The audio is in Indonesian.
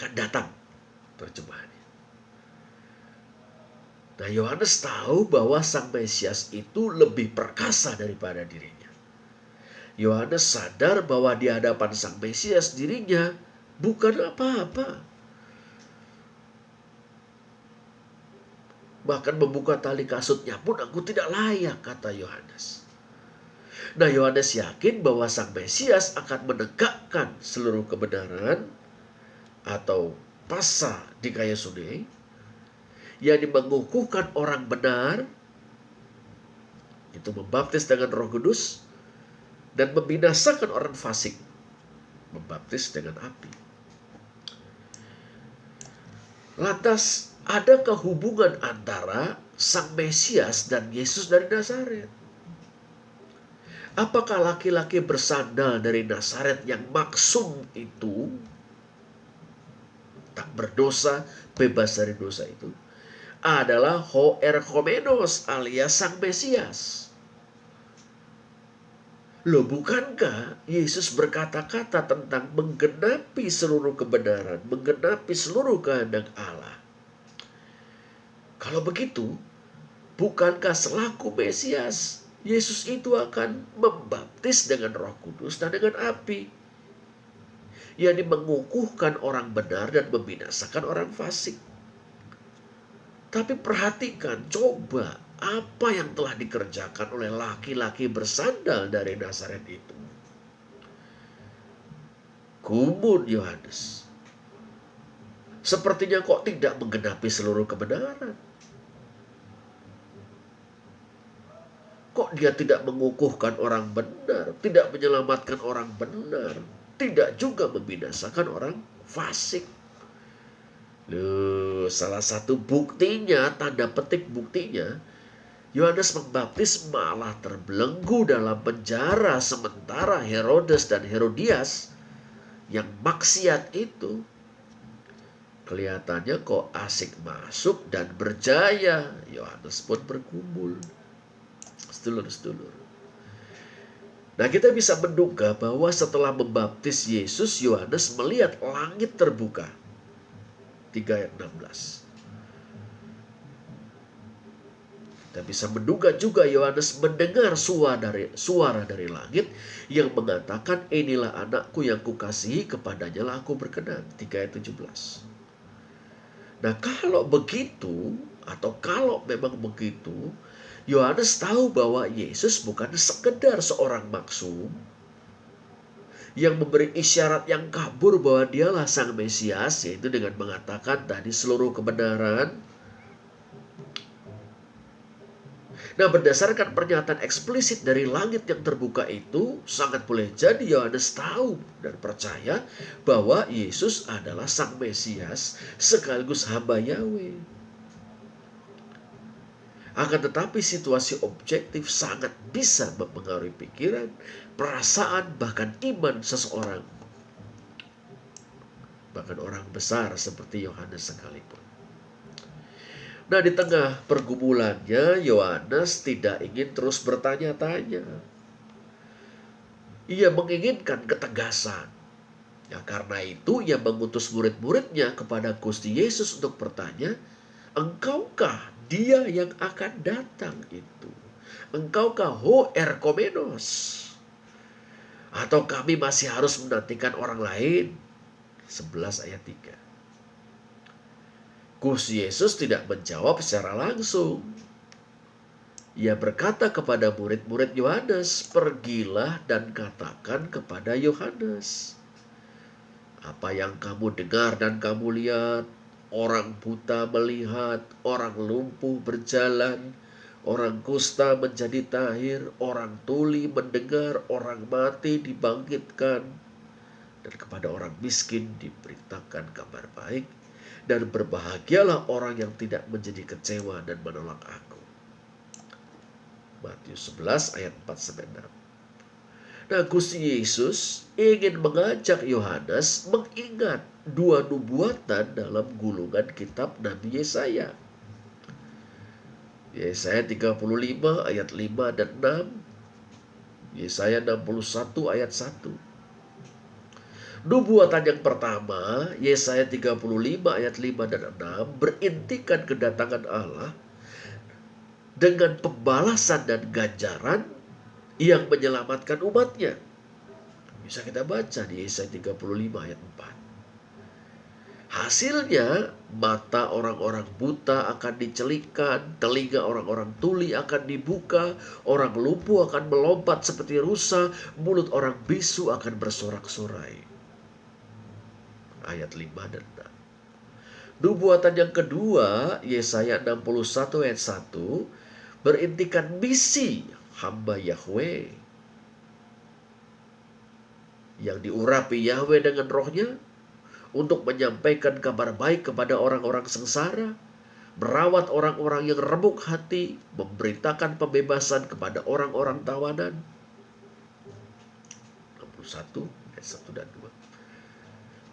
akan datang. Terjemahannya. Nah, Yohanes tahu bahwa Sang Mesias itu lebih perkasa daripada dirinya. Yohanes sadar bahwa di hadapan Sang Mesias dirinya bukan apa-apa. Bahkan membuka tali kasutnya pun aku tidak layak, kata Yohanes. Nah, Yohanes yakin bahwa Sang Mesias akan menegakkan seluruh kebenaran atau pasa di Dikaiosune, yang mengukuhkan orang benar, itu membaptis dengan Roh Kudus, dan membinasakan orang fasik, membaptis dengan api. Lantas, adakah hubungan antara Sang Mesias dan Yesus dari Nazaret? Apakah laki-laki bersandal dari Nazaret yang maksum itu, tak berdosa, bebas dari dosa itu, adalah Hoerkomenos alias Sang Mesias? Loh, bukankah Yesus berkata-kata tentang menggenapi seluruh kebenaran, menggenapi seluruh kehendak Allah? Kalau begitu, bukankah selaku Mesias, Yesus itu akan membaptis dengan Roh Kudus dan dengan api, yakni mengukuhkan orang benar dan membinasakan orang fasik? Tapi perhatikan, coba apa yang telah dikerjakan oleh laki-laki bersandal dari Nazaret itu. Gumun Yohanes. Sepertinya kok tidak menggenapi seluruh kebenaran. Kok dia tidak mengukuhkan orang benar, tidak menyelamatkan orang benar, tidak juga membinasakan orang fasik. Loh, salah satu buktinya, tanda petik buktinya, Yohanes Pembaptis malah terbelenggu dalam penjara sementara Herodes dan Herodias yang maksiat itu kelihatannya kok asik masuk dan berjaya. Yohanes pun bergumul. Sedulur-sedulur. Nah, kita bisa menduga bahwa setelah membaptis Yesus, Yohanes melihat langit terbuka. 3 ayat 16. Kita bisa menduga juga Yohanes mendengar suara dari langit yang mengatakan, inilah anakku yang kukasihi, kepadanya lah aku berkenan. 3 ayat 17. Nah, kalau begitu, atau kalau memang begitu, Yohanes tahu bahwa Yesus bukan sekedar seorang maksum yang memberi isyarat yang kabur bahwa dialah Sang Mesias, yaitu dengan mengatakan tadi seluruh kebenaran. Nah, berdasarkan pernyataan eksplisit dari langit yang terbuka itu, sangat boleh jadi Yohanes tahu dan percaya bahwa Yesus adalah Sang Mesias sekaligus hamba Yahweh. Akan tetapi situasi objektif sangat bisa mempengaruhi pikiran, perasaan, bahkan iman seseorang. Bahkan orang besar seperti Yohanes sekalipun. Nah, di tengah pergumulannya, Yohanes tidak ingin terus bertanya-tanya. Ia menginginkan ketegasan. Ya, karena itu ia mengutus murid-muridnya kepada Gusti Yesus untuk bertanya, engkaukah dia yang akan datang itu? Engkaukah Hoerkomenos? Atau kami masih harus menantikan orang lain? 11 ayat 3. Gusti Yesus tidak menjawab secara langsung. Ia berkata kepada murid-murid Yohanes, pergilah dan katakan kepada Yohanes, apa yang kamu dengar dan kamu lihat, orang buta melihat, orang lumpuh berjalan, orang kusta menjadi tahir, orang tuli mendengar, orang mati dibangkitkan, dan kepada orang miskin diberitakan kabar baik. Dan berbahagialah orang yang tidak menjadi kecewa dan menolak aku. Matius 11 ayat 4-6. Nah, Gusti Yesus ingin mengajak Yohanes mengingat dua nubuatan dalam gulungan kitab Nabi Yesaya. Yesaya 35 ayat 5 dan 6. Yesaya 61 ayat 1. Nubuatan yang pertama, Yesaya 35 ayat 5 dan 6, berintikan kedatangan Allah dengan pembalasan dan ganjaran yang menyelamatkan umatnya. Bisa kita baca di Yesaya 35 ayat 4. Hasilnya, mata orang-orang buta akan dicelikan, telinga orang-orang tuli akan dibuka, orang lumpuh akan melompat seperti rusa, mulut orang bisu akan bersorak-sorai. Ayat 5 dan 6. Nubuatan yang kedua, Yesaya 61 ayat 1, berintikan misi hamba Yahweh yang diurapi Yahweh dengan rohnya untuk menyampaikan kabar baik kepada orang-orang sengsara, merawat orang-orang yang remuk hati, memberitakan pembebasan kepada orang-orang tawanan. 61 ayat 1 dan 2.